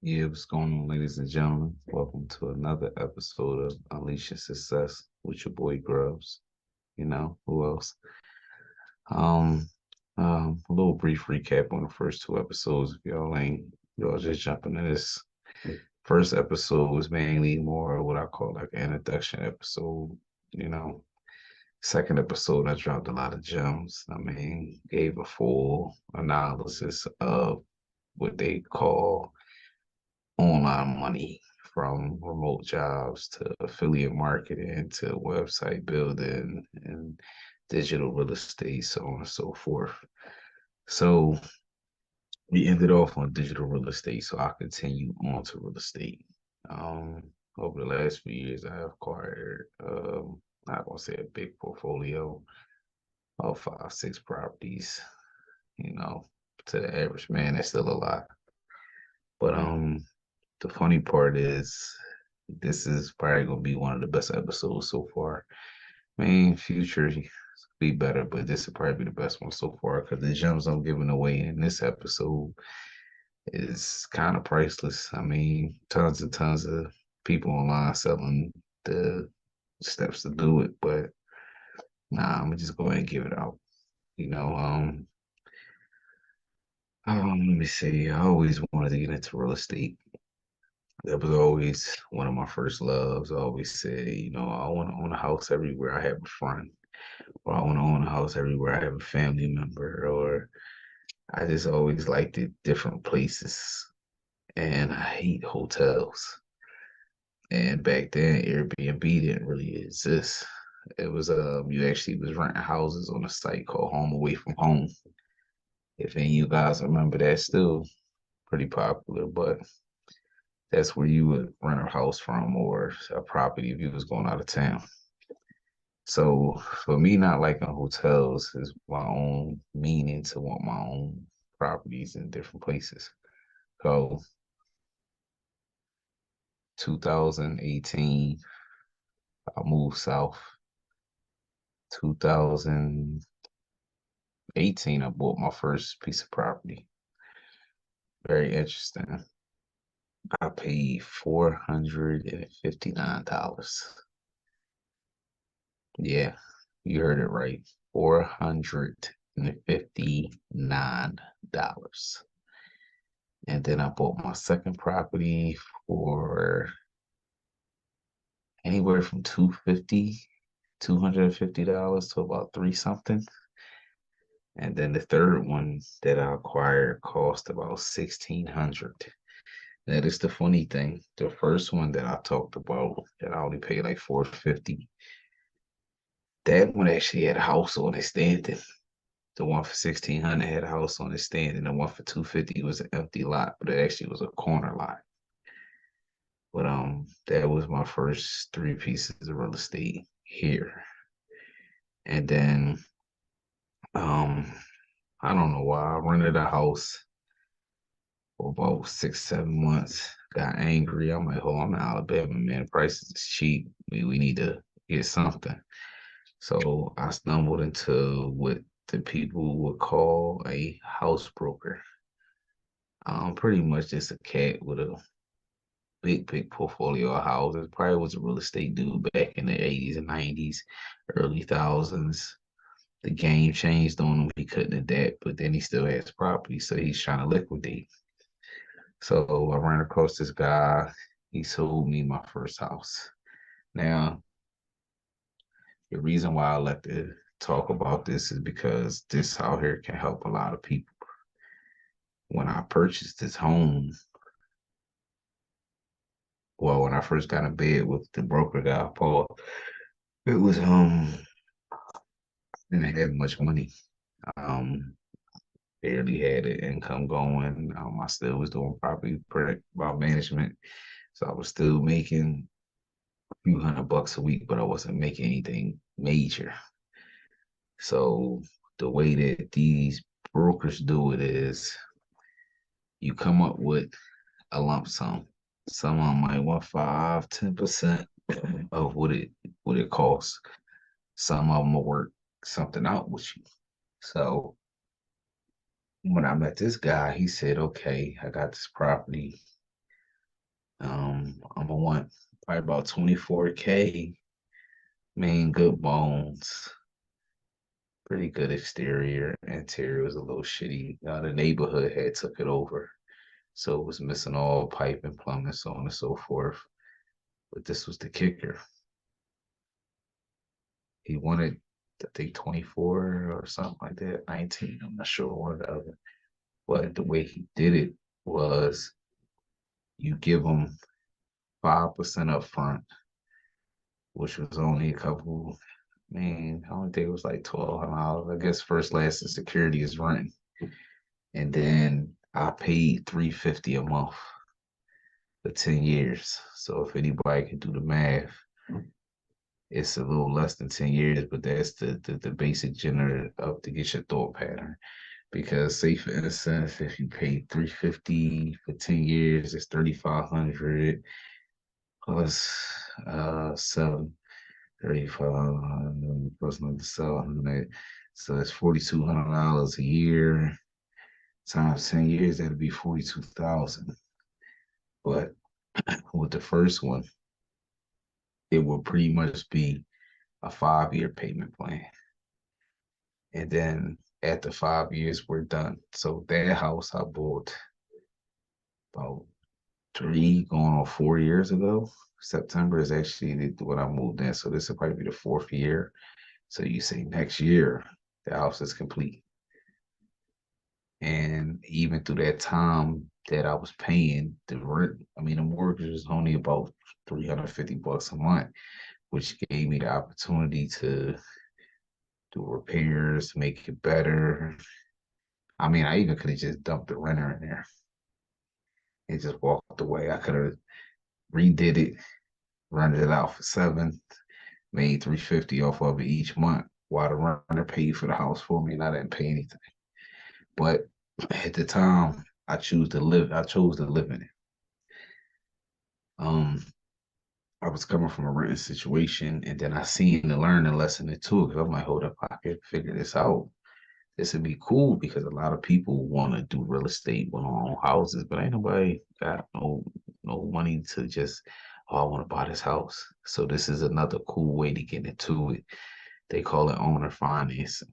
Yeah, what's going on, ladies and gentlemen? Welcome to another episode of Unleashing Success with your boy Grubs. Who else? Um, a little brief recap on the first two episodes. If y'all just jumping in this first episode was mainly more of what I call like an introduction episode. You know, second episode I dropped a lot of gems. Gave a full analysis of what they call online money, from remote jobs to affiliate marketing to website building and digital real estate, so on and so forth. So we ended off on digital real estate, so I'll continue on to real estate. Um, Over the last few years, I have acquired, not gonna say a big portfolio of five, six properties. You know, to the average man, that's still a lot. But the funny part is this is probably gonna be one of the best episodes so far. Future be better, but this will probably be the best one so far because the gems I'm giving away in this episode is kind of priceless. Tons and tons of people online selling the steps to do it, but nah, I'm gonna just go ahead and give it out. You know, let me see. I always wanted to get into real estate. That was always one of my first loves. I always said, I want to own a house everywhere I have a friend, or I want to own a house everywhere I have a family member, or I just always liked it different places. And I hate hotels. And back then, Airbnb didn't really exist. It was you actually was renting houses on a site called Home Away from Home. If any of you guys remember that, still pretty popular, but that's where you would rent a house from or a property if you was going out of town. So for me, not liking hotels is my own meaning to want my own properties in different places. So 2018, I moved south. 2018, I bought my first piece of property. Very interesting. I paid $459. Yeah, you heard it right. $459. And then I bought my second property for anywhere from 250 $250 to about three something. And then the third one that I acquired cost about 1,600. That is the funny thing. The first one that I talked about that I only paid like 450. That one actually had a house on it standing. The one for 1,600 had a house on it standing. The one for 250 was an empty lot, but it actually was a corner lot. But that was my first three pieces of real estate here. And then um I don't know why I rented a house for about 6, 7 months. Got angry. I'm like, oh, I'm in Alabama, man. The prices is cheap. We need to get something. So I stumbled into what the people would call a house broker. Pretty much just a cat with a big portfolio of houses. Probably was a real estate dude back in the 80s and 90s, early thousands. The game changed on him. He couldn't adapt, but then he still has property, so he's trying to liquidate. So I ran across this guy. He sold me my first house. Now, the reason why I like to talk about this is because this out here can help a lot of people. When I purchased this home, well, when I first got in bed with the broker guy, Paul, it was didn't have much money. Um, Barely had an income going. I still was doing property about management, so I was still making a few $100 a week, but I wasn't making anything major. So the way that these brokers do it is you come up with a lump sum. Some of them might want 5, 10% of what it costs. Some of them will work something out with you. So when I met this guy, he said, okay, I got this property. I'm gonna want probably about 24K. Main good bones, pretty good exterior. Interior was a little shitty. The neighborhood had took it over, so it was missing all pipe and plumbing, so on and so forth. But this was the kicker. He wanted, I think, 24 or something like that, 19. I'm not sure one or the other. But the way he did it was you give him 5% up front, which was only a couple, man, I don't think it was like $1,200. I guess first, last, and security is rent. And then I paid $350 a month for 10 years. So if anybody can do the math, it's a little less than 10 years, but that's the basic generator up to get your thought pattern. Because say for instance, if you pay 350 for 10 years, it's 3,500 plus 735 plus another 700. So it's $4,200 a year times 10 years, that'd be 42,000. But with the first one, it will pretty much be a 5 year payment plan. And then after 5 years, we're done. So that house I bought about 4 years ago. September is actually when I moved in. So this will probably be the fourth year. So you say next year, the house is complete. And even through that time that I was paying the rent, I mean, the mortgage was only about $350 a month, which gave me the opportunity to do repairs, make it better. I mean, I even could have just dumped the renter in there and just walked away. I could have redid it, rented it out for 7, made 350 off of it each month while the renter paid for the house for me and I didn't pay anything. But at the time, I chose to live in it. Um, I was coming from a renting situation, and then I seen the learning lesson into it. Because I'm like, hold up, I can figure this out. This would be cool because a lot of people want to do real estate with own houses, but ain't nobody got no money to just, oh, I want to buy this house. So this is another cool way to get into it. They call it owner financing.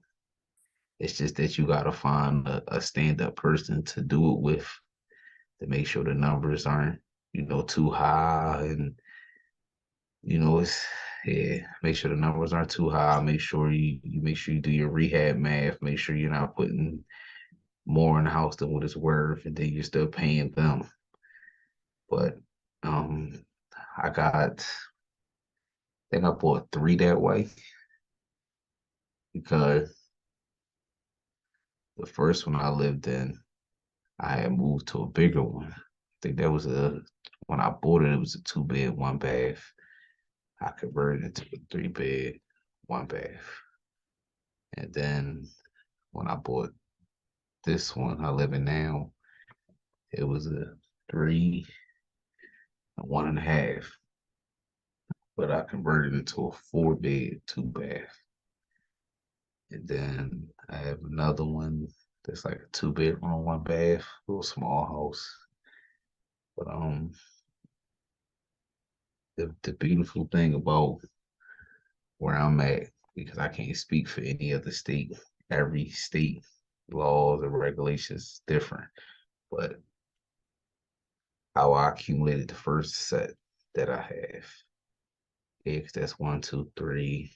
It's just that you got to find a stand-up person to do it with to make sure the numbers aren't, too high and it's yeah, make sure the numbers aren't too high. Make sure you make sure you do your rehab math. Make sure you're not putting more in the house than what it's worth, and then you're still paying them. But um, I think I bought 3 that way because the first one I lived in, I had moved to a bigger one. I think that was when I bought it, it was a 2 bed, 1 bath. I converted it to a 3 bed, 1 bath. And then when I bought this one I live in now, it was a 3, a 1.5. But I converted it to a 4 bed, 2 bath. And then I have another one that's like a 2 bedroom, 1 bath, little small house. But the beautiful thing about where I'm at, because I can't speak for any other state, every state laws and regulations different. But how I accumulated the first set that I have. Yeah, 'cause that's 1, 2, 3,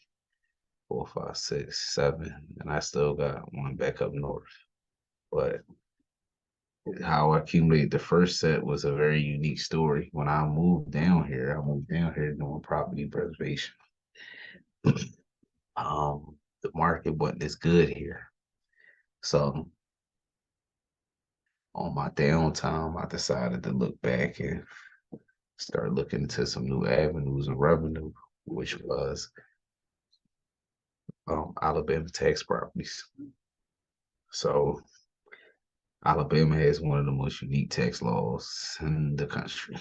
4, 5, 6, 7, and I still got one back up north. But how I accumulated the first set was a very unique story. When I moved down here doing property preservation. The market wasn't as good here. So on my downtime, I decided to look back and start looking into some new avenues of revenue, which was Alabama tax properties. So Alabama has one of the most unique tax laws in the country.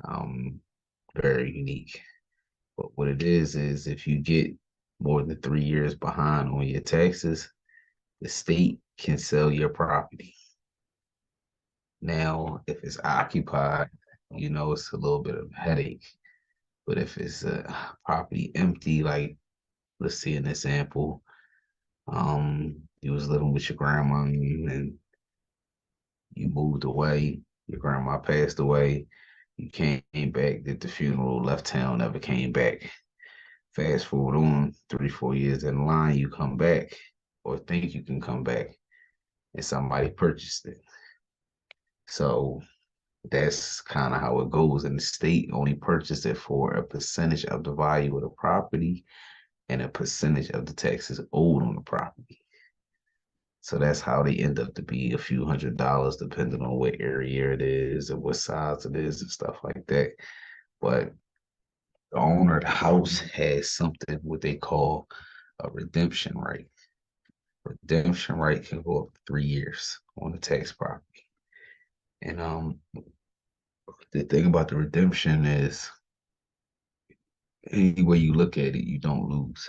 Um, Very unique. But what it is if you get more than 3 years behind on your taxes, the state can sell your property. Now, if it's occupied, it's a little bit of a headache. But if it's a property empty, like let's see an example, you was living with your grandma and you moved away, your grandma passed away, you came back, did the funeral, left town, never came back. Fast forward on 3, 4 years in line, you come back or think you can come back and somebody purchased it. So that's kind of how it goes. And the state only purchased it for a percentage of the value of the property and a percentage of the taxes owed on the property. So that's how they end up to be a few $100s, depending on what area it is and what size it is and stuff like that. But the owner of the house has something what they call a redemption right. Redemption right can go up to 3 years on the tax property. And the thing about the redemption is any way you look at it, you don't lose.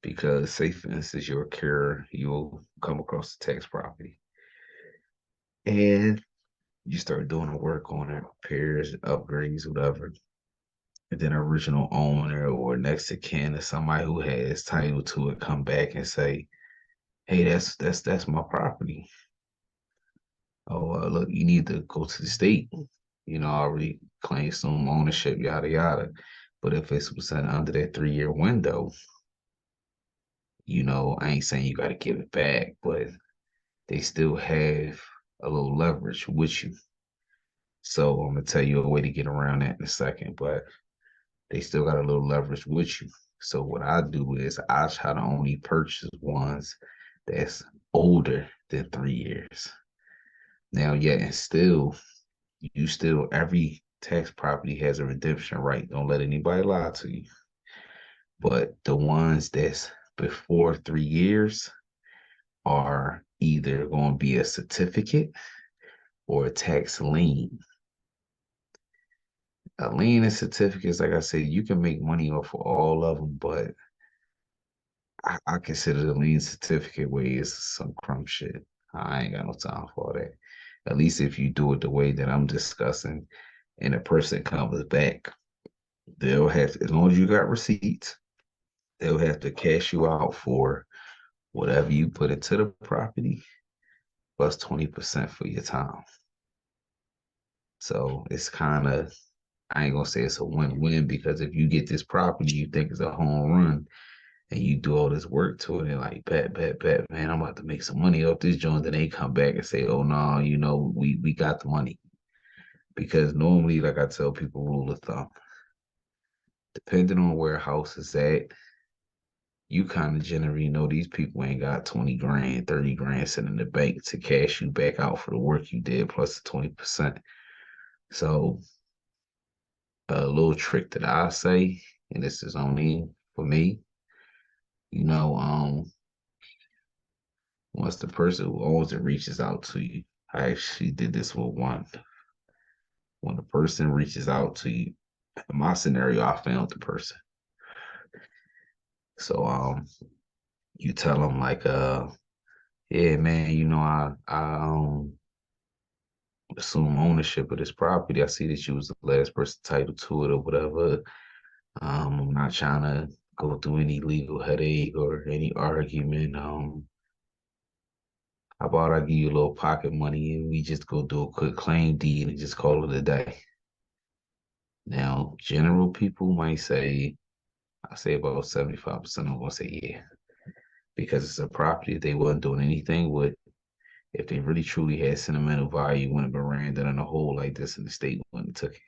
Because say for instance you're a carer, you'll come across the tax property and you start doing the work on it, repairs, upgrades, whatever. And then original owner or next of kin or somebody who has title to it come back and say, "Hey, that's my property. Oh, look, you need to go to the state. Already claim some ownership, yada yada." But if it's within under that 3 year window, I ain't saying you got to give it back, but they still have a little leverage with you. So I'm gonna tell you a way to get around that in a second, but they still got a little leverage with you. So what I do is I try to only purchase ones that's older than 3 years. Now, yeah, and still, every tax property has a redemption right. Don't let anybody lie to you. But the ones that's before 3 years are either going to be a certificate or a tax lien. A lien and certificates, like I said, you can make money off of all of them, but I consider the lien certificate way is some crumb shit. I ain't got no time for that. At least if you do it the way that I'm discussing and a person comes back, they'll have to, as long as you got receipts, they'll have to cash you out for whatever you put into the property plus 20% for your time. So it's kind of, I ain't gonna say it's a win-win because if you get this property you think it's a home run and you do all this work to it and like bet, man, I'm about to make some money off this joint, then they come back and say, oh no, we got the money. Because normally, like I tell people, rule of thumb, depending on where a house is at, you kind of generally know these people ain't got 20 grand, 30 grand sitting in the bank to cash you back out for the work you did plus the 20%. So a little trick that I say, and this is only for me, you know, um, once the person who owns it reaches out to you, I actually did this with one. When the person reaches out to you, in my scenario, I found the person. So you tell them like, yeah, man, I assume ownership of this property. I see that you was the last person titled to it or whatever. I'm not trying to go through any legal headache or any argument. How about I give you a little pocket money and we just go do a quick claim deed and just call it a day? Now, general people might say, I say about 75% of them will say yeah, because it's a property they wasn't doing anything with. If they really truly had sentimental value, wouldn't have ran that in a hole like this and the state wouldn't have took it.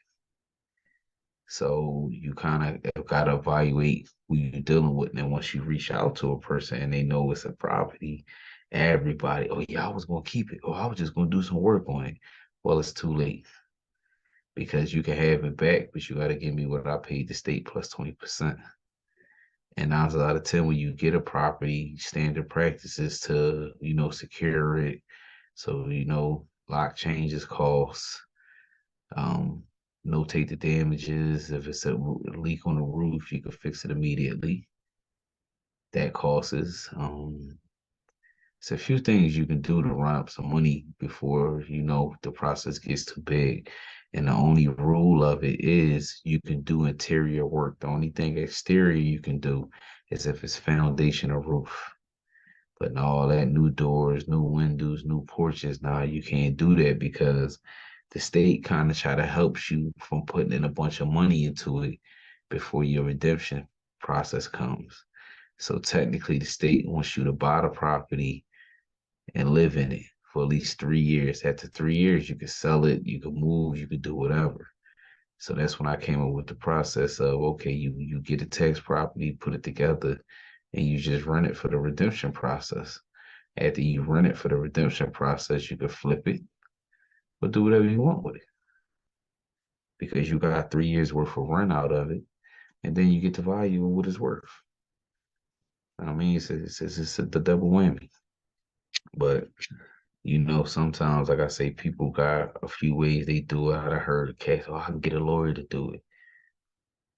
So you kind of got to evaluate who you're dealing with. And once you reach out to a person and they know it's a property, everybody, oh yeah, I was gonna keep it. Oh, I was just gonna do some work on it. Well, it's too late because you can have it back, but you got to give me what I paid the state plus 20%. And 9 out of 10, when you get a property, standard practices to, secure it. So, lock changes costs, um, notate the damages. If it's a leak on the roof, you can fix it immediately. That costs. It's a few things you can do to run up some money before, the process gets too big. And the only rule of it is you can do interior work. The only thing exterior you can do is if it's foundation or roof. But all that new doors, new windows, new porches, now you can't do that because the state kind of try to help you from putting in a bunch of money into it before your redemption process comes. So technically, the state wants you to buy the property and live in it for at least 3 years. After 3 years, you can sell it, you can move, you can do whatever. So that's when I came up with the process of okay, you get a tax property, put it together, and you just run it for the redemption process. After you run it for the redemption process, you can flip it or do whatever you want with it because you got 3 years worth of run out of it, and then you get the value of what it's worth. I mean, it's the double whammy. But sometimes, like I say, people got a few ways they do it. I heard a case, oh, I can get a lawyer to do it.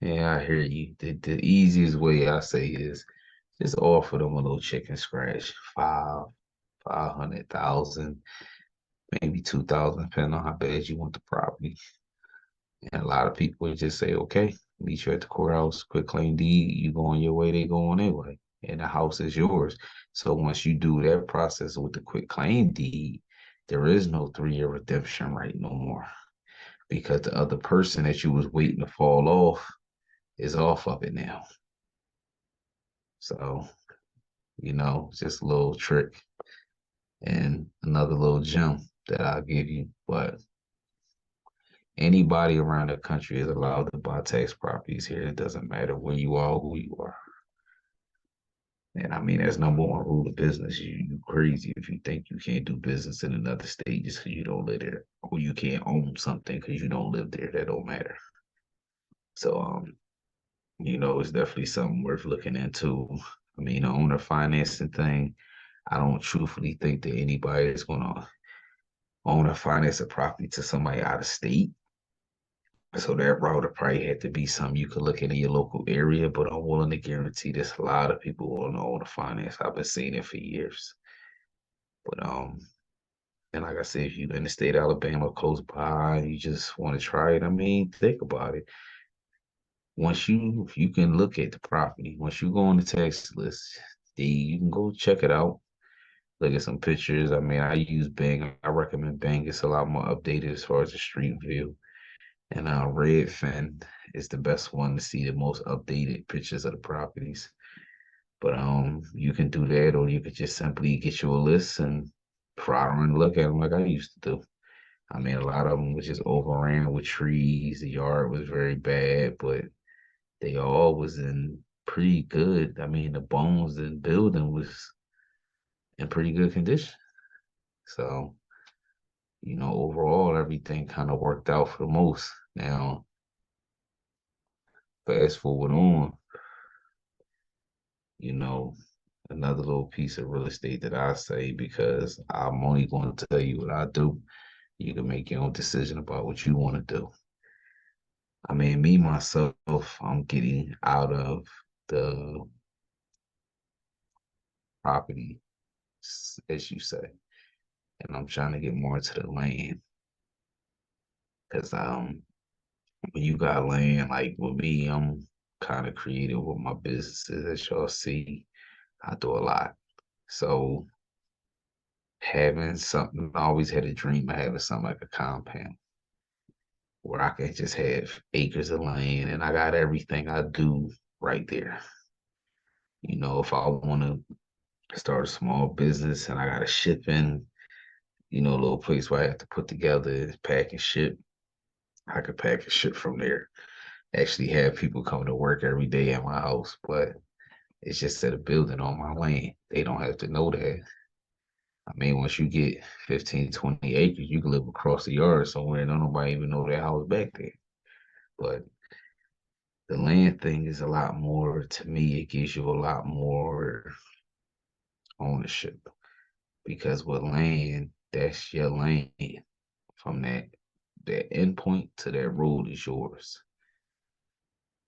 Yeah, I hear you. The easiest way I say is just offer them a little chicken scratch, 500,000, maybe 2,000, depending on how bad you want the property. And a lot of people would just say, okay, meet you at the courthouse, quick claim deed, you go on your way, they go on their way. And the house is yours. So once you do that process with the quick claim deed, there is no 3 year redemption right no more. Because the other person that you was waiting to fall off is off of it now. So, just a little trick and another little gem that I'll give you. But anybody around the country is allowed to buy tax properties here. It doesn't matter where you are, who you are. And I mean, that's number one rule of business. You crazy if you think you can't do business in another state just because you don't live there, or you can't own something because you don't live there. That don't matter. So, it's definitely something worth looking into. I mean, the owner financing thing, I don't truthfully think that anybody is going to own or finance a property to somebody out of state. So that route would probably had to be something you could look at in your local area, but I'm willing to guarantee there's a lot of people who don't own the finance. I've been seeing it for years. But and like I said, if you in the state of Alabama close by, you just want to try it. I mean, think about it. Once you can look at the property, once you go on the tax list, you can go check it out, look at some pictures. I mean, I use Bing. I recommend Bing. It's a lot more updated as far as the street view. And Redfin is the best one to see the most updated pictures of the properties. But you can do that, or you could just simply get you a list and try and look at them like I used to do. I mean, a lot of them was just overran with trees. The yard was very bad, but they all was in pretty good. I mean, the bones and building was in pretty good condition. So, overall, everything kind of worked out for the most. Now, fast forward on, you know, another little piece of real estate that I say because I'm only going to tell you what I do. You can make your own decision about what you want to do. I mean, me myself, I'm getting out of the property, as you say, and I'm trying to get more into the land because when you got land, like with me, I'm kind of creative with my businesses. As y'all see, I do a lot. So having something, I always had a dream of having something like a compound where I could just have acres of land and I got everything I do right there. If I want to start a small business and I got a shipping, a little place where I have to put together, pack and ship, I could pack and ship from there. Actually have people coming to work every day at my house, but it's just at a building on my land. They don't have to know that. I mean, once you get 15, 20 acres, you can live across the yard somewhere and don't nobody even know that house back there. But the land thing is a lot more, to me, it gives you a lot more ownership because with land, that's your land. From that endpoint to that road is yours.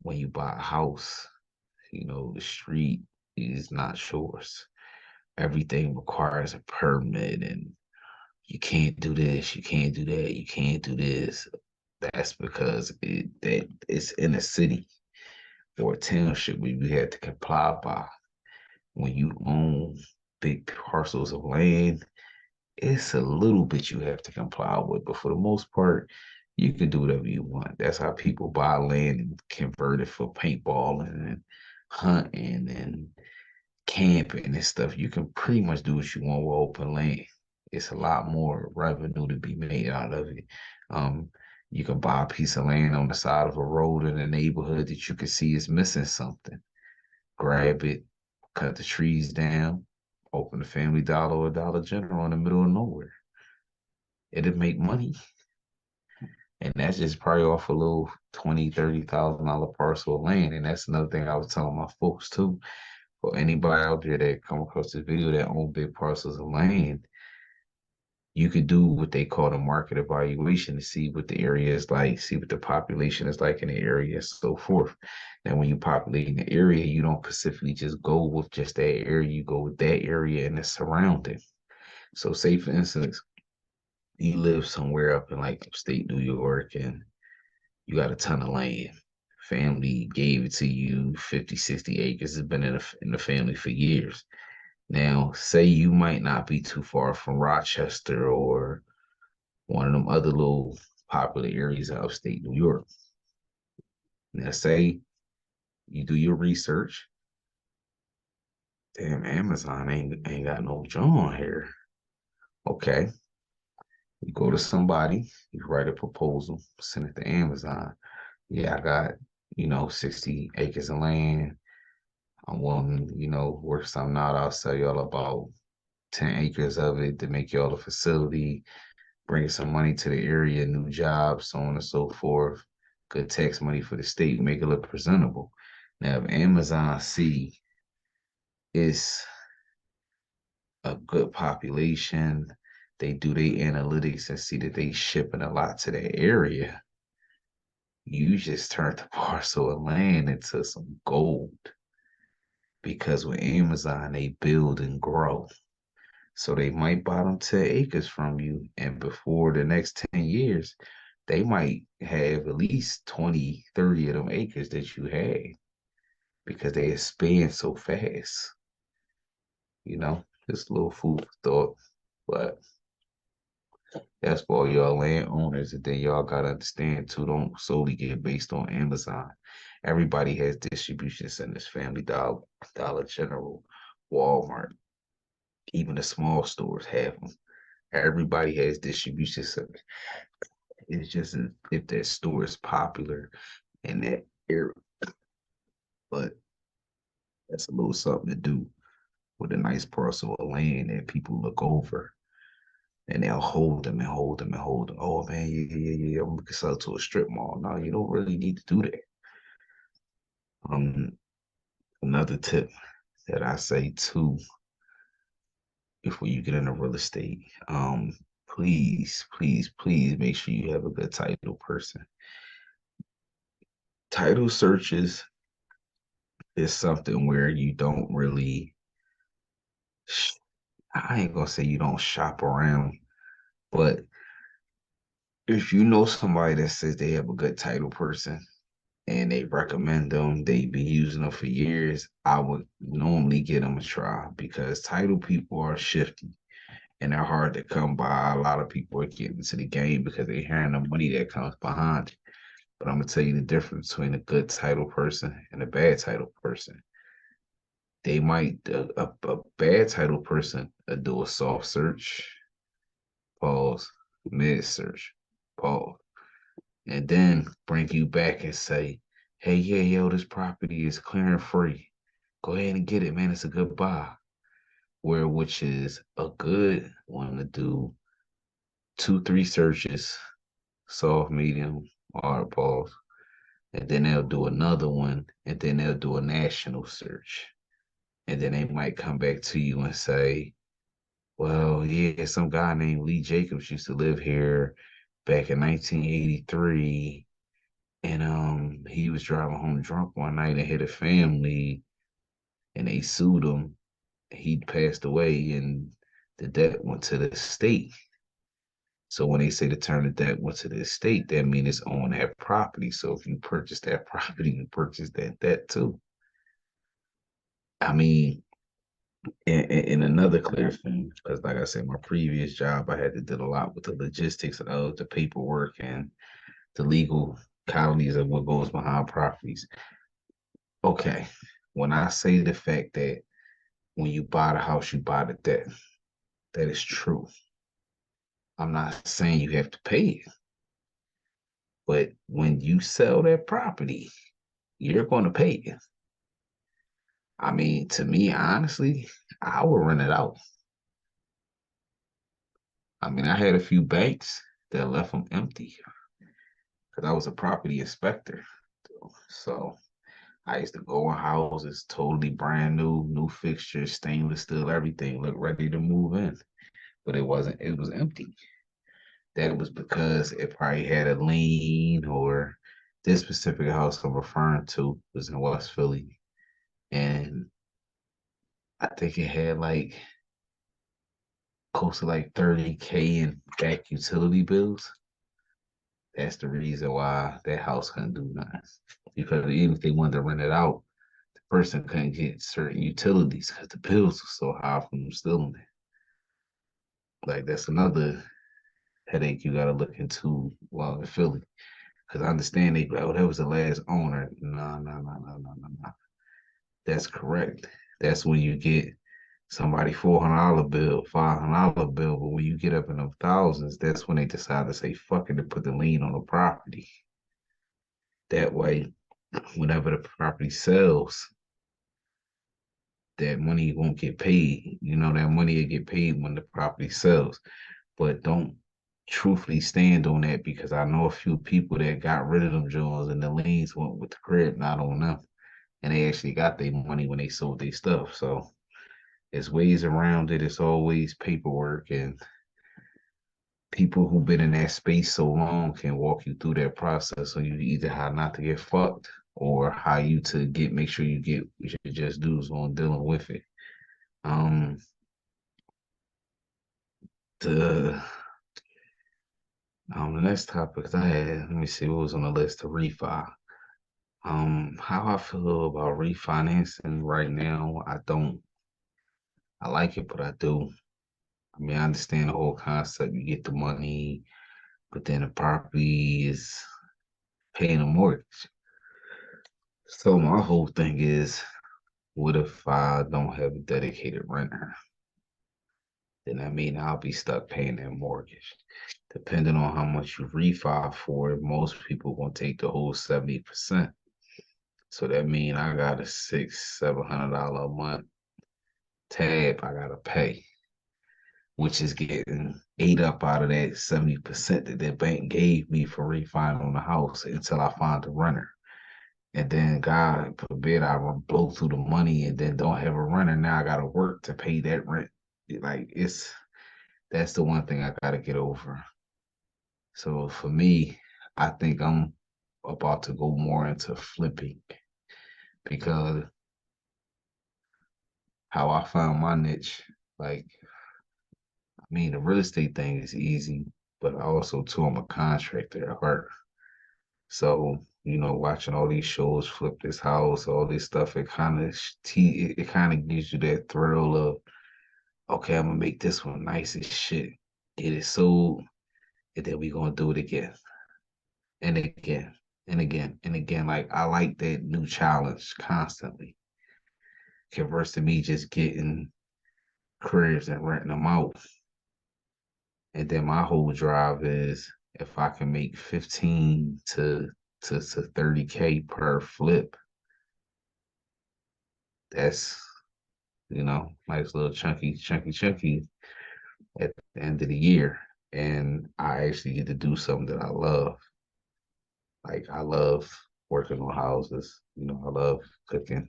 When you buy a house, the street is not yours. Everything requires a permit and you can't do this, you can't do that, you can't do this. That's because it's in a city or a township where you have to comply by. When you own big parcels of land, it's a little bit you have to comply with, but for the most part, you can do whatever you want. That's how people buy land and convert it for paintballing and hunting and camping and stuff. You can pretty much do what you want with open land. It's a lot more revenue to be made out of it. Um, you can buy a piece of land on the side of a road in a neighborhood that you can see is missing something. Grab it, cut the trees down, open a Family Dollar or Dollar General in the middle of nowhere. It'll make money. And that's just probably off a little 20, $30,000 parcel of land. And that's another thing I was telling my folks too. For anybody out there that come across this video that own big parcels of land, you could do what they call a market evaluation to see what the area is like, see what the population is like in the area, and so forth. Now, when you populate in the area, you don't specifically just go with just that area, you go with that area and the surrounding. So, say for instance, you live somewhere up in like upstate New York and you got a ton of land. Family gave it to you, 50, 60 acres. It's been in the family for years. Now, say you might not be too far from Rochester or one of them other little popular areas of upstate New York. Now, say you do your research. Damn, Amazon ain't got no John here. Okay, you go to somebody, you write a proposal, send it to Amazon. Yeah, I got 60 acres of land. I'm willing, work something out. I'll sell y'all about 10 acres of it to make y'all a facility, bring some money to the area, new jobs, so on and so forth. Good tax money for the state, make it look presentable. Now, if Amazon see it's a good population, they do their analytics and see that they shipping a lot to that area, you just turn the parcel of land into some gold. Because with Amazon, they build and grow. So they might buy them 10 acres from you. And before the next 10 years, they might have at least 20, 30 of them acres that you had because they expand so fast. Just a little food for thought. But that's for all y'all landowners. And then y'all got to understand too, don't solely get based on Amazon. Everybody has distribution centers, Family Dollar, Dollar General, Walmart, even the small stores have them. Everybody has distribution centers. It's just if that store is popular in that area. But that's a little something to do with a nice parcel of land that people look over and they'll hold them and hold them and hold them. Oh man, yeah. I'm gonna sell to a strip mall. No, you don't really need to do that. Another tip that I say too before you get into real estate, please make sure you have a good title person. Title searches is something where you don't really, I ain't gonna say you don't shop around, but if you know somebody that says they have a good title person and they recommend them, they've been using them for years, I would normally give them a try because title people are shifty and they're hard to come by. A lot of people are getting into the game because they're hearing the money that comes behind it. But I'm gonna tell you the difference between a good title person and a bad title person. They might a bad title person do a soft search, pause, mid search, pause, and then bring you back and say, "Hey, yeah, yo, this property is clearing free. Go ahead and get it, man. It's a good buy." Which is a good one to do 2, 3 searches, soft, medium, hard pause, and then they'll do another one, and then they'll do a national search. And then they might come back to you and say, well, yeah, some guy named Lee Jacobs used to live here back in 1983. And he was driving home drunk one night and hit a family and they sued him. He passed away and the debt went to the state. So when they say to turn the debt onto the estate, that means it's on that property. So if you purchase that property, you purchase that debt too. I mean, and another clear thing, because like I said, my previous job, I had to deal a lot with the logistics of the paperwork and the legal colonies of what goes behind properties. Okay, when I say the fact that when you buy the house, you buy the debt, that is true. I'm not saying you have to pay it, but when you sell that property, you're going to pay it. I mean, to me, honestly, I would rent it out. I mean, I had a few banks that left them empty because I was a property inspector. So I used to go in houses totally brand new, new fixtures, stainless steel, everything, look ready to move in. But it wasn't, it was empty. That was because it probably had a lien, or this specific house I'm referring to was in West Philly. And I think it had like close to like 30K in back utility bills. That's the reason why that house couldn't do nothing. Because even if they wanted to rent it out, the person couldn't get certain utilities because the bills were so high from them stealing it. Like that's another headache you gotta look into while in Philly. Because I understand they, oh, that was the last owner. No, no, no, no, no, no, no. That's correct. That's when you get somebody $400 bill, $500 bill, but when you get up in the thousands, that's when they decide to say fuck it and put the lien on the property. That way, whenever the property sells, that money won't get paid. You know, that money will get paid when the property sells. But don't truthfully stand on that, because I know a few people that got rid of them Jones and the liens went with the crib, not on them. And they actually got their money when they sold their stuff. So there's ways around it. It's always paperwork, and people who've been in that space so long can walk you through that process. So you either how not to get fucked or how you to get make sure you get what your just dues on dealing with it. Um the the next topic I had, let me see what was on the list to refi. How I feel about refinancing right now, I don't I like it, but I do. I mean, I understand the whole concept. You get the money, but then the property is paying a mortgage. So my whole thing is, what if I don't have a dedicated renter? Then I mean I'll be stuck paying that mortgage. Depending on how much you refi for, most people gonna take the whole 70%. So that means I got a $600-700 a month tab I gotta pay, which is getting ate up out of that 70% that the bank gave me for refining on the house until I find a renter. And then God forbid I blow through the money and then don't have a renter. Now I gotta work to pay that rent. Like that's the one thing I gotta get over. So for me, I think I'm about to go more into flipping, because how I found my niche, like, I mean, the real estate thing is easy, but also too, I'm a contractor at heart. So, watching all these shows, flip this house, all this stuff, it kind of gives you that thrill of, okay, I'm gonna make this one nice as shit, get it sold, and then we gonna do it again and again and again and again. Like I like that new challenge constantly. Converse to me just getting cribs and renting them out. And then my whole drive is, if I can make 15 to 30K per flip, that's nice little chunky at the end of the year. And I actually get to do something that I love. Like I love working on houses, I love cooking,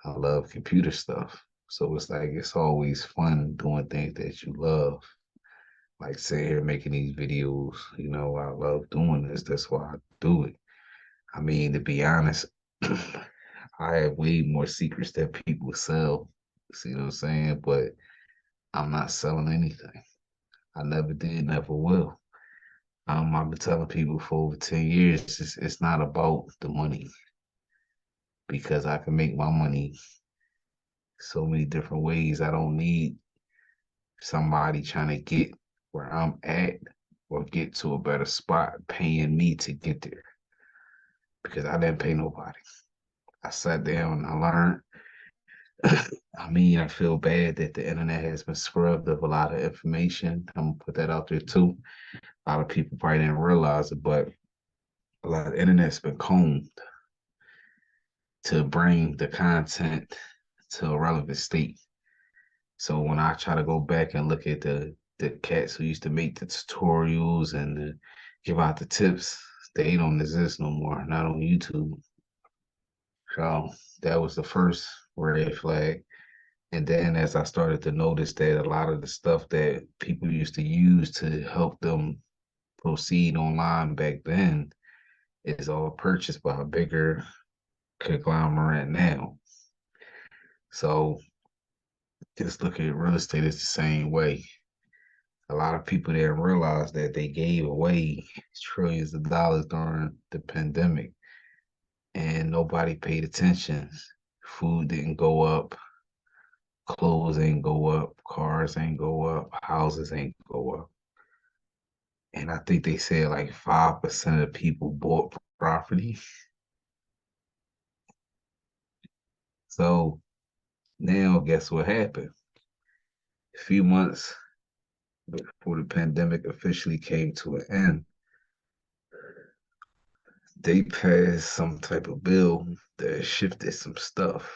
I love computer stuff. So it's like it's always fun doing things that you love. Like sitting here making these videos, I love doing this. That's why I do it. I mean, to be honest, I have way more secrets that people sell. See what I'm saying? But I'm not selling anything. I never did, never will. I've been telling people for over 10 years, it's not about the money because I can make my money so many different ways. I don't need somebody trying to get where I'm at or get to a better spot paying me to get there because I didn't pay nobody. I sat down and I learned. I mean, I feel bad that the internet has been scrubbed of a lot of information. I'm gonna put that out there too. A lot of people probably didn't realize it, but a lot of the internet's been combed to bring the content to a relevant state. So when I try to go back and look at the cats who used to make the tutorials and give out the tips, they don't exist no more, not on YouTube. So that was the first red flag. And then as I started to notice that a lot of the stuff that people used to use to help them proceed online back then is all purchased by a bigger conglomerate now. So just look at real estate as the same way. A lot of people didn't realize that they gave away trillions of dollars during the pandemic and nobody paid attention. Food didn't go up, clothes ain't go up, cars ain't go up, houses ain't go up. And I think they said like 5% of people bought property. So now guess what happened? A few months before the pandemic officially came to an end, they passed some type of bill that shifted some stuff.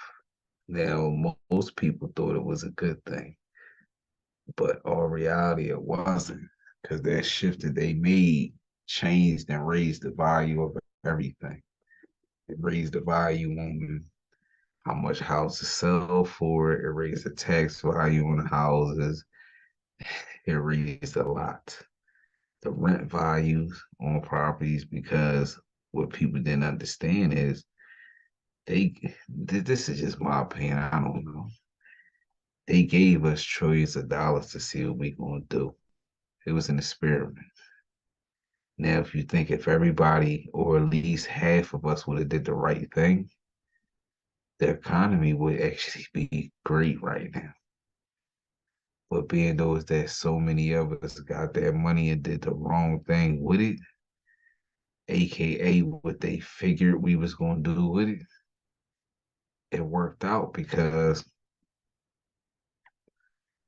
Now, most people thought it was a good thing, but all reality, it wasn't because that shift that they made changed and raised the value of everything. It raised the value on how much houses sell for. It raised the tax value on the houses. It raised a lot. The rent values on properties because what people didn't understand is they this is just my opinion. I don't know. They gave us trillions of dollars to see what we gonna do. It was an experiment. Now, if you think if everybody or at least half of us would have did the right thing, the economy would actually be great right now. But being those that so many of us got that money and did the wrong thing with it, aka what they figured we was gonna do with it, it worked out because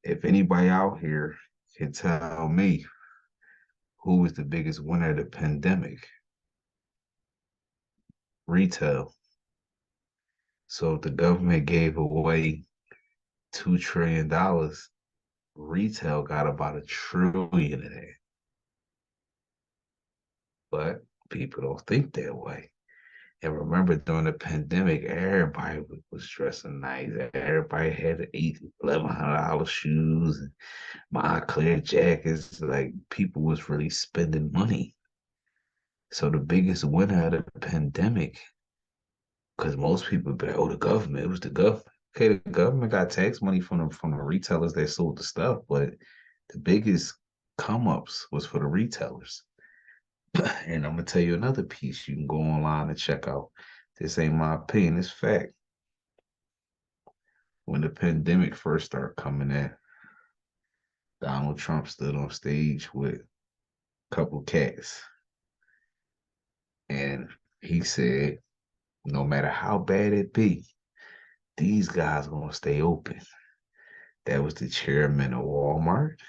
if anybody out here can tell me who was the biggest winner of the pandemic, retail. So if the government gave away $2 trillion, retail got about $1 trillion of that. But people don't think that way. And remember, during the pandemic, everybody was dressing nice. Everybody had $1,100 shoes and Montclair jackets. Like people was really spending money. So the biggest winner of the pandemic, because most people be like, "Oh, the government." It was the government. Okay, the government got tax money from the retailers that sold the stuff, but the biggest come ups was for the retailers. And I'm gonna tell you another piece you can go online and check out. This ain't my opinion, it's fact. When the pandemic first started coming in, Donald Trump stood on stage with a couple cats and he said, no matter how bad it be, these guys gonna stay open. That was the chairman of Walmart,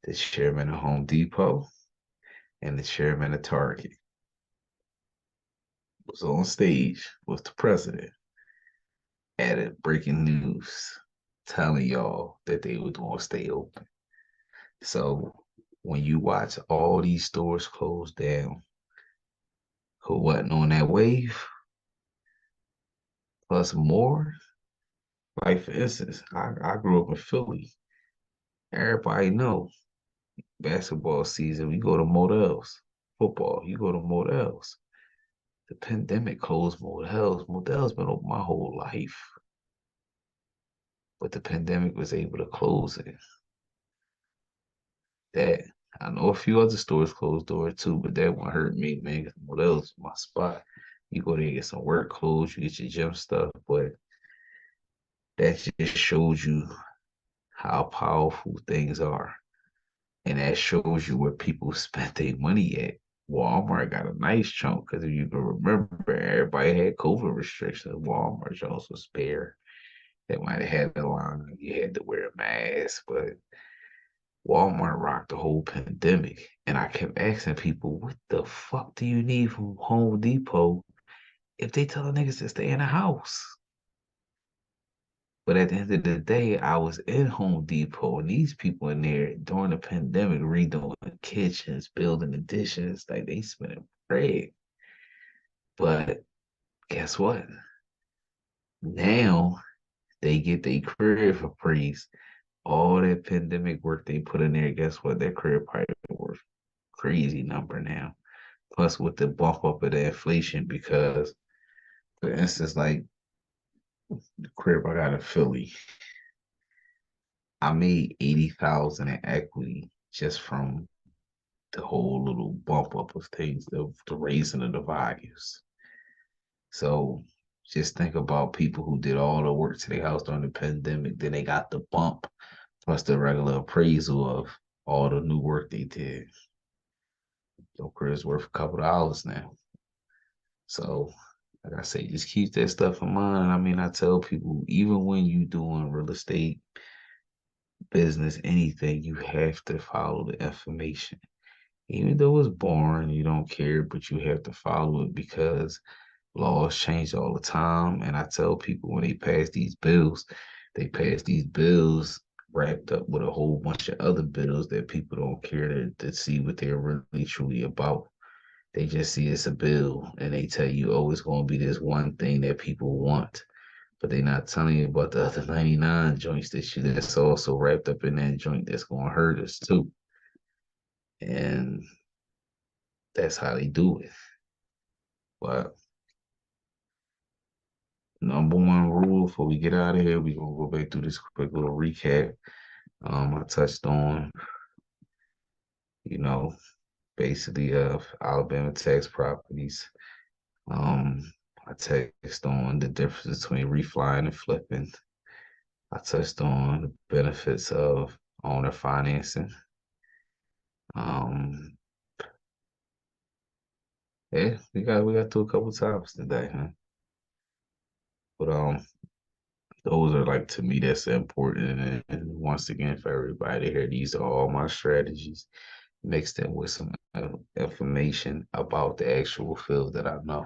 the chairman of Home Depot, and the chairman of Target. Was on stage with the president at it breaking news, telling y'all that they were gonna stay open. So when you watch all these stores close down, who wasn't on that wave, plus more, like for instance, I grew up in Philly. Everybody know basketball season, we go to motels. Football, you go to motels. The pandemic closed motels. Motels been open my whole life, but the pandemic was able to close it. That I know a few other stores closed doors too, but that one hurt me, man. 'Cause that was my spot. You go there, get some work clothes, you get your gym stuff, but that just shows you how powerful things are. And that shows you where people spent their money at. Walmart got a nice chunk because if you can remember, everybody had COVID restrictions. Walmart Jones was spare. They might have had a line, you had to wear a mask, but Walmart rocked the whole pandemic. And I kept asking people, what the fuck do you need from Home Depot if they tell niggas to stay in the house? But at the end of the day, I was in Home Depot and these people in there during the pandemic redoing kitchens, building additions, like they spending bread. But guess what? Now they get their career for praise. All that pandemic work they put in there, guess what? Their career probably worth crazy number now. Plus with the bump up of the inflation, because for instance, like the crib I got in Philly, I made 80,000 in equity just from the whole little bump up of things, the raising of the values. So just think about people who did all the work to their house during the pandemic, then they got the bump plus the regular appraisal of all the new work they did. Your career's worth a couple of dollars now. So like I say, just keep that stuff in mind. I mean, I tell people, even when you doing real estate, business, anything, you have to follow the information. Even though it's boring, you don't care, but you have to follow it because laws change all the time. And I tell people when they pass these bills wrapped up with a whole bunch of other bills that people don't care to see what they're really truly about. They just see it's a bill and they tell you, oh, it's going to be this one thing that people want. But they're not telling you about the other 99 joints that's also wrapped up in that joint that's going to hurt us too. And that's how they do it. But number one rule before we get out of here, we're gonna go back through this quick little recap. I touched on, you know, basically Alabama tax properties. Um, I touched on the difference between reflying and flipping. I touched on the benefits of owner financing. Um, yeah, we got to a couple times today, huh? But those are like to me that's important. And once again, for everybody here, these are all my strategies mixed in with some information about the actual field that I know.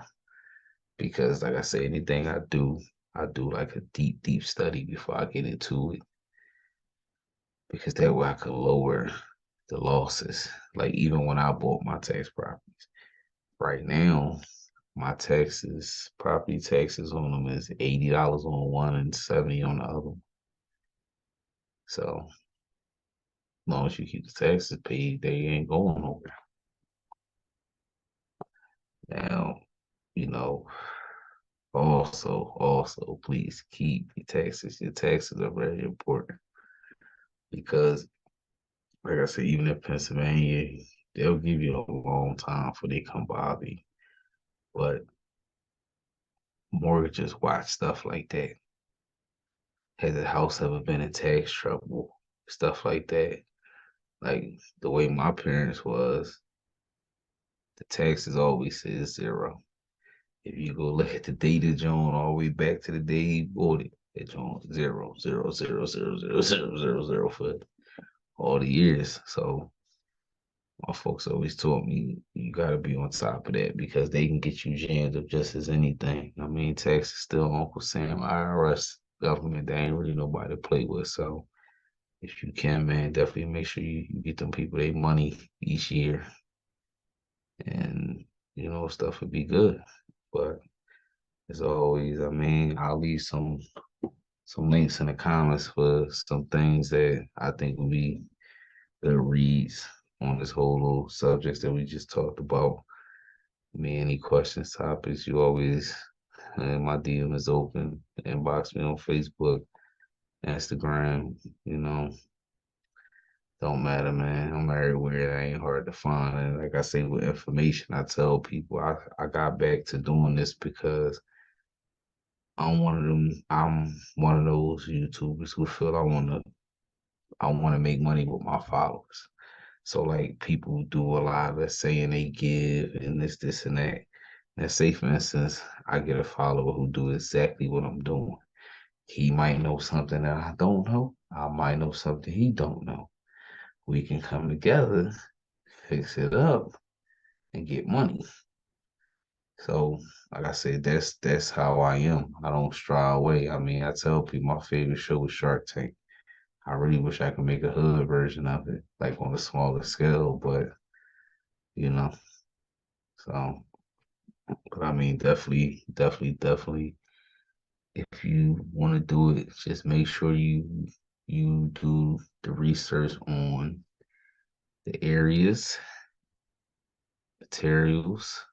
Because, like I say, anything I do like a deep, deep study before I get into it. Because that way I can lower the losses. Like even when I bought my tax properties, right now my property taxes on them is $80 on one and 70 on the other. So as long as you keep the taxes paid, they ain't going nowhere. Now, you know, also, please keep your taxes. Your taxes are very important because, like I said, even in Pennsylvania, they'll give you a long time before they come bother you. But mortgages watch stuff like that. Has the house ever been in tax trouble? Stuff like that. Like the way my parents was, the taxes always says zero. If you go look at the data, John, all the way back to the day he bought it, it's on zero, zero, zero, zero, zero, zero, zero, zero for all the years. So my folks always told me you gotta be on top of that because they can get you jammed up just as anything. I mean, taxes still Uncle Sam, IRS, government, they ain't really nobody to play with. So if you can, man, definitely make sure you get them people their money each year and stuff would be good. But as always, I mean, I'll leave some links in the comments for some things that I think will be good reads on this whole little subjects that we just talked about. Me, any questions, topics, you always, my DM is open. Inbox me on Facebook, Instagram, you know, Don't matter, man. I'm everywhere. It ain't hard to find. And like I say, with information, I tell people I got back to doing this because I'm one of them. I'm one of those YouTubers who feel I wanna make money with my followers. So like people do a lot of saying they give and this, and that. And say for instance, I get a follower who do exactly what I'm doing. He might know something that I don't know. I might know something he don't know. We can come together, fix it up, and get money. So, like I said, that's how I am. I don't stray away. I mean, I tell people my favorite show is Shark Tank. I really wish I could make a hood version of it, like on a smaller scale, but you know, so but I mean definitely if you want to do it, just make sure you do the research on the areas, materials,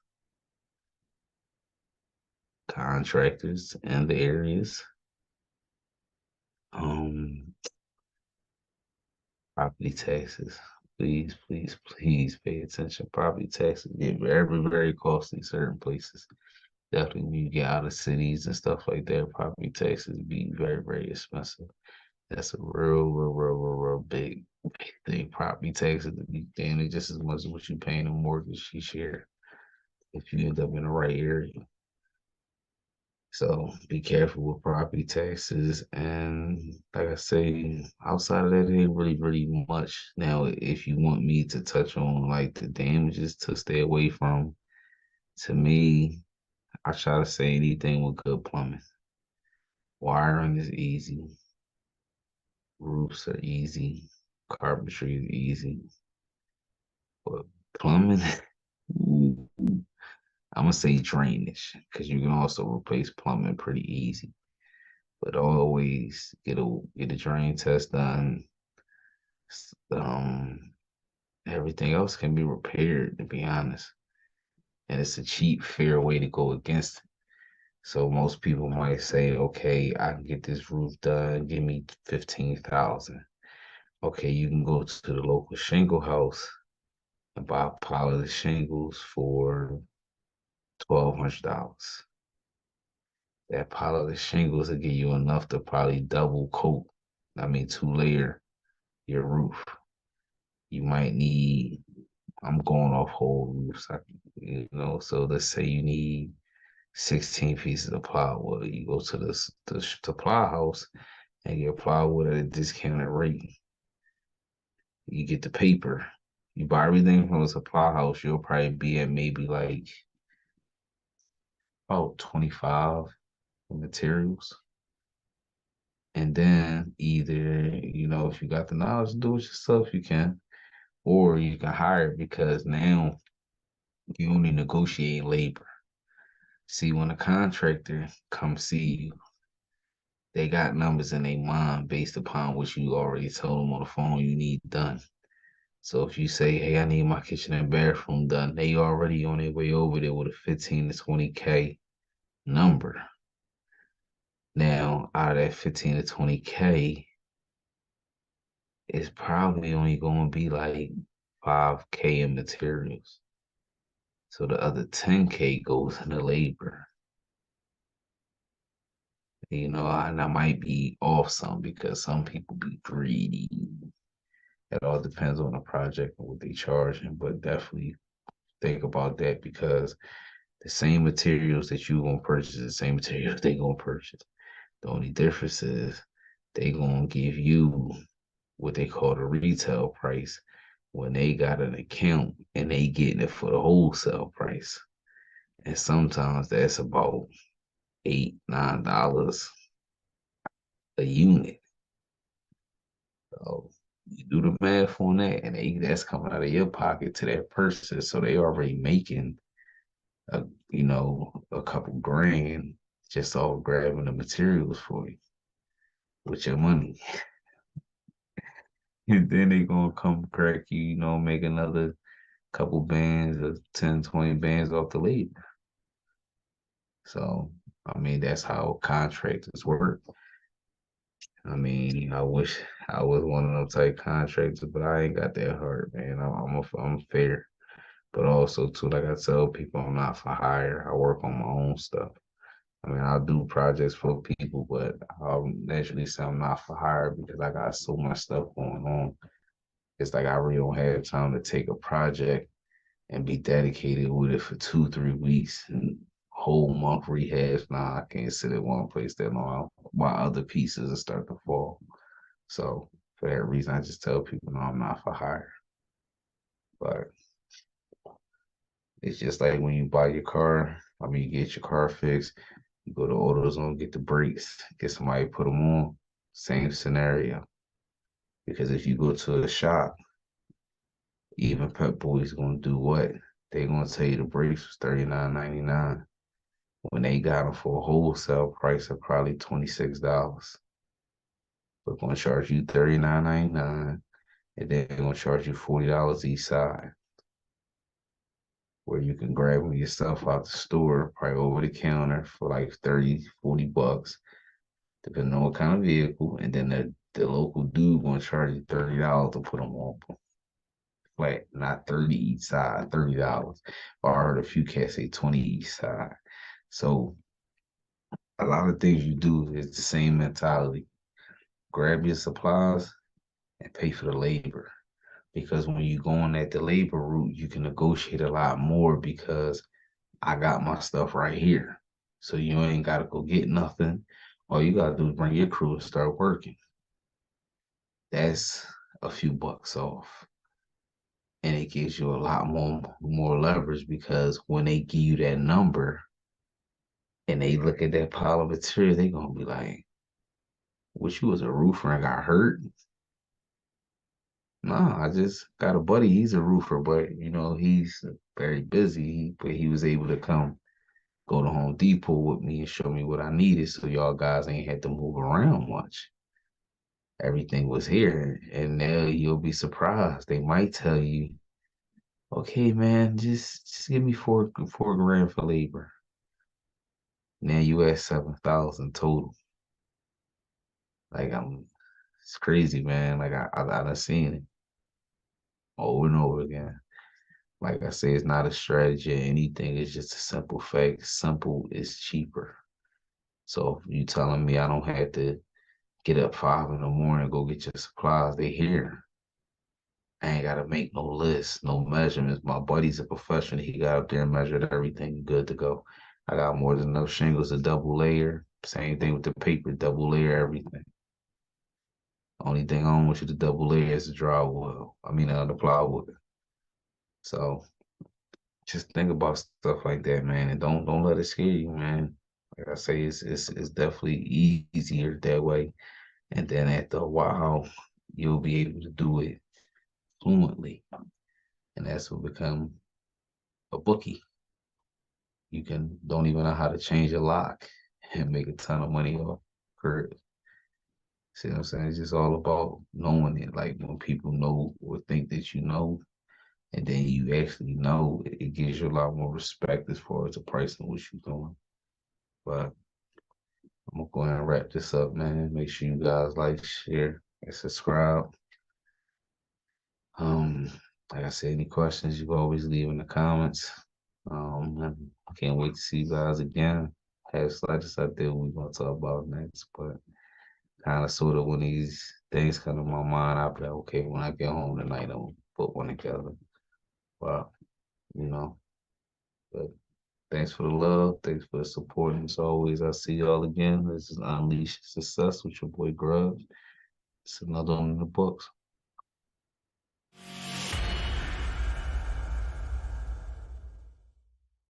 contractors, and the areas. Um, Property taxes. Please pay attention. Property taxes get very costly in certain places. Definitely when you get out of cities and stuff like that, property taxes be very expensive. That's a real big thing. Property taxes be damn it just as much as what you paying a mortgage each year if you end up in the right area. So be careful with property taxes. And like I say, outside of that, it ain't really much. Now, if you want me to touch on like the damages to stay away from, to me, I try to say anything with good plumbing. Wiring is easy, roofs are easy, carpentry is easy, but plumbing, ooh, I'm gonna say drainage because you can also replace plumbing pretty easy. But always get a drain test done. Um, Everything else can be repaired, to be honest, and it's a cheap, fair way to go against it. So most people might say, okay, I can get this roof done. Give me 15,000. Okay, you can go to the local shingle house and buy a pile of the shingles for $1,200. That pile of the shingles will give you enough to probably double coat. I mean, two layer your roof. You might need, I'm going off whole roofs, so let's say you need 16 pieces of plywood. You go to the supply house and get plywood at a discounted rate. You get the paper. You buy everything from the supply house, you'll probably be at maybe like about 25 for materials. And then either, if you got the knowledge to do it yourself, you can, or you can hire because now you only negotiate labor. See, when a contractor comes see you, they got numbers in their mind based upon what you already told them on the phone you need done. So if you say, hey, I need my kitchen and bathroom done, they already on their way over there with a 15 to 20K number. Now, out of that 15 to 20K, it's probably only going to be like 5K in materials. So the other 10K goes into labor. And I might be off some because some people be greedy. It all depends on the project and what they charging, but definitely think about that because the same materials that you gonna purchase, the same materials they gonna purchase. The only difference is they gonna give you what they call the retail price when they got an account and they getting it for the wholesale price. And sometimes that's about $8, $9 a unit. So you do the math on that, and that's coming out of your pocket to that person. So they already making a couple grand just off grabbing the materials for you with your money. And then they gonna come crack you, make another couple bands of 10, 20 bands off the labor. So I mean that's how contractors work. I mean, I wish I was one of them type contractors, but I ain't got that heart, man. I'm fair, but also too, like I tell people, I'm not for hire. I work on my own stuff. I mean, I'll do projects for people, but I'll naturally say I'm not for hire because I got so much stuff going on. It's like I really don't have time to take a project and be dedicated with it for 2, 3 weeks and whole month rehabs. Nah, I can't sit at one place that long. My other pieces will start to fall. So for that reason, I just tell people, no, I'm not for hire. But it's just like when you buy your car. I mean, you get your car fixed. You go to AutoZone, get the brakes, get somebody to put them on. Same scenario. Because if you go to a shop, even Pep Boys gonna do what? They gonna tell you the brakes was $39.99 when they got them for a wholesale price of probably $26. They're gonna charge you $39.99, and then they're gonna charge you $40 each side, where you can grab them yourself out the store, probably over the counter for like 30, $40, depending on what kind of vehicle. And then the local dude gonna charge you $30 to put them on flat, not 30 each side, $30. Or I heard a few cats say 20 each side. So a lot of things you do is the same mentality. Grab your supplies and pay for the labor. Because when you go on at the labor route, you can negotiate a lot more because I got my stuff right here. So you ain't gotta go get nothing. All you gotta do is bring your crew and start working. That's a few bucks off. And it gives you a lot more leverage because when they give you that number and they look at that pile of material, they gonna be like, "Wish you was a roofer and got hurt." No, I just got a buddy. He's a roofer, but he's very busy. But he was able to come go to Home Depot with me and show me what I needed, so y'all guys ain't had to move around much. Everything was here, and now you'll be surprised. They might tell you, "Okay, man, just give me four grand for labor." Now you at 7,000 total. Like it's crazy, man. Like I done seen it over and over again. Like I say, it's not a strategy or anything. It's just a simple fact. Simple is cheaper. So if you telling me I don't have to get up 5 in the morning and go get your supplies, they here. I ain't gotta make no list, no measurements. My buddy's a professional. He got up there and measured everything. Good to go. I got more than enough shingles to double layer. Same thing with the paper, double layer everything. Only thing I don't want you to double layer is the drywall. I mean, the plywood. So just think about stuff like that, man, and don't let it scare you, man. Like I say, it's definitely easier that way, and then after a while, you'll be able to do it fluently, and that's what become a bookie. You can don't even know how to change a lock and make a ton of money off crib. See what I'm saying? It's just all about knowing it. Like when people know or think that you know, and then you actually know, it gives you a lot more respect as far as the price of what you're doing. But I'm gonna go ahead and wrap this up, man. Make sure you guys like, share, and subscribe. Um, like I said, any questions you can always leave in the comments. And I can't wait to see you guys again. Have slightest idea what we're gonna talk about next, but kind of sort of when these things come to my mind, I'll be like, okay, when I get home tonight, I'll put one together. But you know, but thanks for the love. Thanks for the support. And as always, I'll see y'all again. This is Unleash Success with your boy Grubs. It's another one in the books.